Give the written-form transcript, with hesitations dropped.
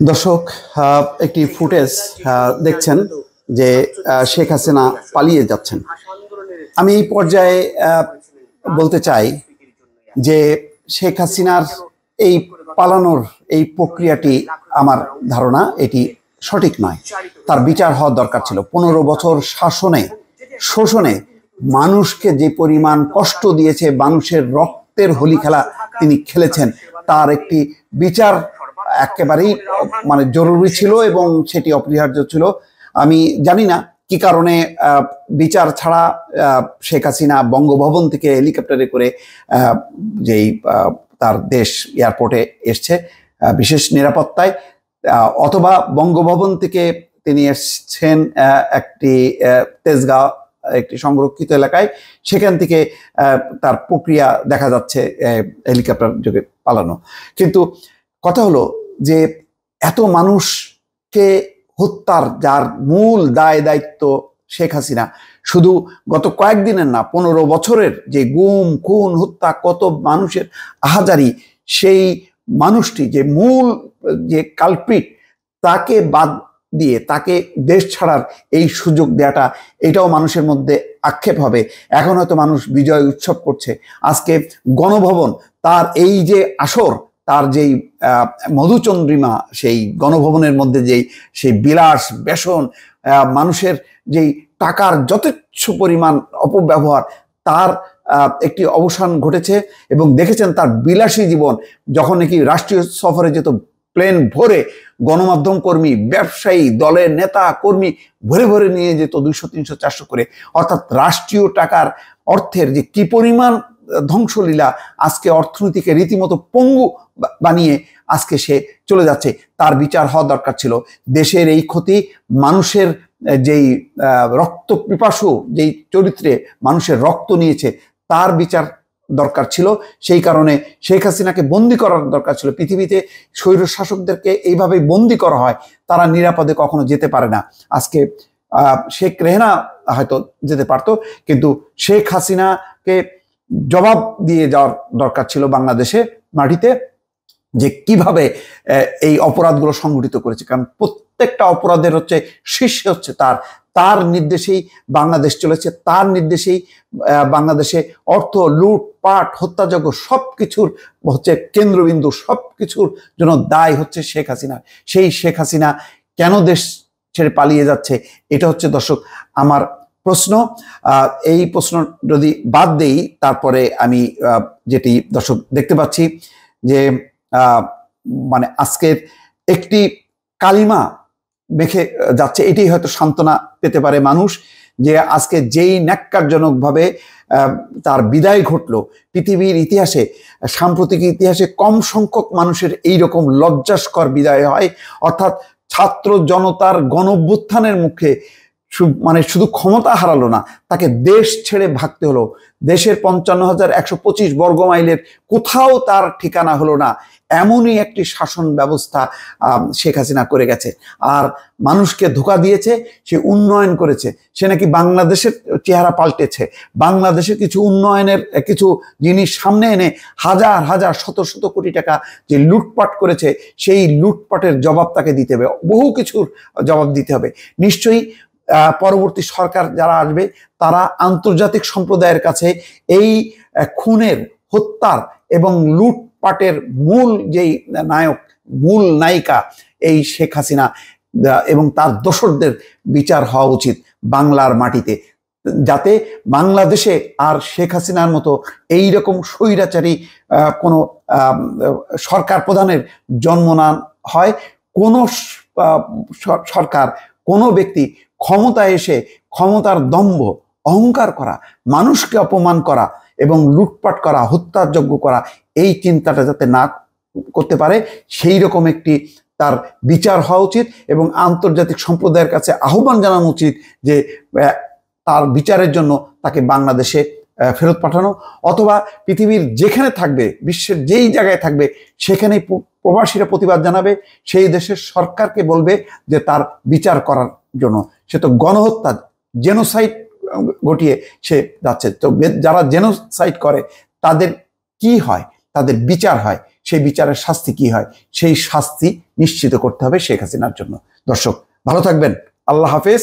দর্শক, একটি ফুটেজ দেখছেন যে শেখ হাসিনা পালিয়ে যাচ্ছেন। আমি এই পর্যায়ে বলতে চাই যে শেখ হাসিনার এই পালানোর এই প্রক্রিয়াটি আমার ধারণা এটি সঠিক নয়। তার বিচার হওয়ার দরকার ছিল। 15 বছর শোষণে মানুষকে যে পরিমাণ কষ্ট দিয়েছে, মানুষের রক্তের হোলি খেলা তিনি খেলেছেন, তার একটি বিচার একেবারেই জরুরি ছিল এবং সেটি অপরিহার্য ছিল। আমি জানি না কি কারণে বিচার ছাড়া শেখ হাসিনা বঙ্গভবন থেকে হেলিকপ্টারে করে যেই তার দেশ এয়ারপোর্টে এসছে বিশেষ নিরাপত্তায়, অথবা বঙ্গভবন থেকে তিনি এসছেন একটি তেজগাঁও একটি সংরক্ষিত এলাকায়, সেখান থেকে তার প্রক্রিয়া দেখা যাচ্ছে হেলিকপ্টার যোগে পালানো। কিন্তু কথা হলো যে এত মানুষকে হত্যার যার মূল দায়িত্ব শেখ হাসিনা, শুধু গত কয়েকদিনের না, 15 বছরের যে গুম খুন হত্যা, কত মানুষের আহাজারি, সেই মানুষটি যে মূল যে কালপ্রিট, তাকে বাদ দিয়ে তাকে দেশ ছাড়ার এই সুযোগ দেওয়াটা, এটাও মানুষের মধ্যে আক্ষেপ হবে। এখন হয়তো মানুষ বিজয় উৎসব করছে। আজকে গণভবন, তার এই যে আসর, তার যেই মধুচন্দ্রিমা, সেই গণভবনের মধ্যে সেই বিলাস বেসন, মানুষের যেই টাকার যথেচ্ছ পরিমাণ অপব্যবহার, তার একটি অবসান ঘটেছে। এবং দেখেছেন তার বিলাসী জীবন, যখন নাকি রাষ্ট্রীয় সফরে যেত প্লেন ভরে, গণমাধ্যম কর্মী, ব্যবসায়ী, দলের নেতা কর্মী ভরে ভরে নিয়ে যেত 200, 300, 400 করে। অর্থাৎ রাষ্ট্রীয় টাকার অর্থের যে কি পরিমাণ ধ্বংসলীলা, আজকে অর্থনীতিকে রীতিমতো পঙ্গু বানিয়ে আজকে সে চলে যাচ্ছে। তার বিচার হওয়া দরকার ছিল। দেশের এই ক্ষতি, মানুষের যেই রক্ত পিপাসু যেই চরিত্রে মানুষের রক্ত নিয়েছে, তার বিচার দরকার ছিল। সেই কারণে শেখ হাসিনাকে বন্দি করার দরকার ছিল। পৃথিবীতে স্বৈর শাসকদেরকে এইভাবে বন্দি করা হয়, তারা নিরাপদে কখনো যেতে পারে না। আজকে শেখ রেহানা হয়তো যেতে পারতো, কিন্তু শেখ হাসিনাকে জবাব দিয়ে যাওয়ার দরকার ছিল বাংলাদেশে মাটিতে, যে কিভাবে এই অপরাধগুলো সংঘটিত করেছে। কারণ প্রত্যেকটা অপরাধের শীর্ষে হচ্ছে তার নির্দেশেই বাংলাদেশ চলেছে। তার নির্দেশেই বাংলাদেশে অর্থ লুটপাট, হত্যাযজ্ঞ সবকিছুর কেন্দ্রবিন্দু, সবকিছুর জন্য দায় হচ্ছে শেখ হাসিনা। সেই শেখ হাসিনা কেন দেশ ছেড়ে পালিয়ে যাচ্ছে, এটা হচ্ছে দর্শক আমার প্রশ্ন। এই প্রশ্ন যদি বাদ দেই, তারপরে আমি যেটি দর্শক দেখতে পাচ্ছি যে আজকের একটি কালিমা মেখে যাচ্ছে, এটাই হয়তো সান্ত্বনা পেতে পারে মানুষ, যে আজকে যেই ন্যাক্কারজনকভাবে তার বিদায় ঘটলো, পৃথিবীর ইতিহাসে, সাম্প্রতিক ইতিহাসে কম সংখ্যক মানুষের এইরকম লজ্জাস্কর বিদায় হয়। অর্থাৎ ছাত্র জনতার গণঅভ্যুত্থানের মুখে শুধু ক্ষমতা হারালো না, তাকে দেশ ছেড়ে ভাগতে হলো। দেশের 55,125 বর্গ মাইলের কোথাও তার ঠিকানা হলো না। এমনই একটি শাসন ব্যবস্থা শেখ হাসিনা করে গেছে। আর মানুষকে ধোঁকা দিয়েছে, সে উন্নয়ন করেছে, সে নাকি বাংলাদেশের চেহারা পাল্টেছে। বাংলাদেশের কিছু উন্নয়নের কিছু জিনিস সামনে এনে হাজার হাজার শত শত কোটি টাকা যে লুটপাট করেছে, সেই লুটপাটের জবাব তাকে দিতে হবে, বহু কিছুর জবাব দিতে হবে। নিশ্চয়ই পরবর্তী সরকার যারা আসবে, তারা আন্তর্জাতিক সম্প্রদায়ের কাছে এই খুনের, হত্যার এবং লুটপাটের মূল যেই নায়ক, মূল নায়িকা এই শেখ হাসিনা এবং তার দোসরদের বিচার হওয়া উচিত বাংলার মাটিতে, যাতে বাংলাদেশে আর শেখ হাসিনার মতো এইরকম স্বৈরাচারী কোনো সরকার প্রধানের জন্ম না হয়। কোনো সরকার, কোনো ব্যক্তি ক্ষমতায় এসে ক্ষমতার দম্ভ, অহংকার করা, মানুষকে অপমান করা এবং লুটপাট করা, হত্যাযজ্ঞ করা, এই চিন্তাটা যাতে না করতে পারে, সেই রকম একটি তার বিচার হওয়া উচিত। এবং আন্তর্জাতিক সম্প্রদায়ের কাছে আহ্বান জানানো উচিত যে তার বিচারের জন্য তাকে বাংলাদেশে ফেরত পাঠানো, অথবা পৃথিবীর যেখানে থাকবে, বিশ্বের যেই জায়গায় থাকবে, সেখানেই প্রবাসীরা প্রতিবাদ জানাবে, সেই দেশের সরকারকে বলবে যে তার বিচার করার জন্য। সে তো গণহত্যা, জেনোসাইড ঘটিয়ে সে যাচ্ছে। তো যারা জেনোসাইড করে তাদের কি হয়? তাদের বিচার হয়। সেই বিচারের শাস্তি কি হয়, সেই শাস্তি নিশ্চিত করতে হবে শেখ হাসিনার জন্য। দর্শক ভালো থাকবেন, আল্লাহ হাফেজ।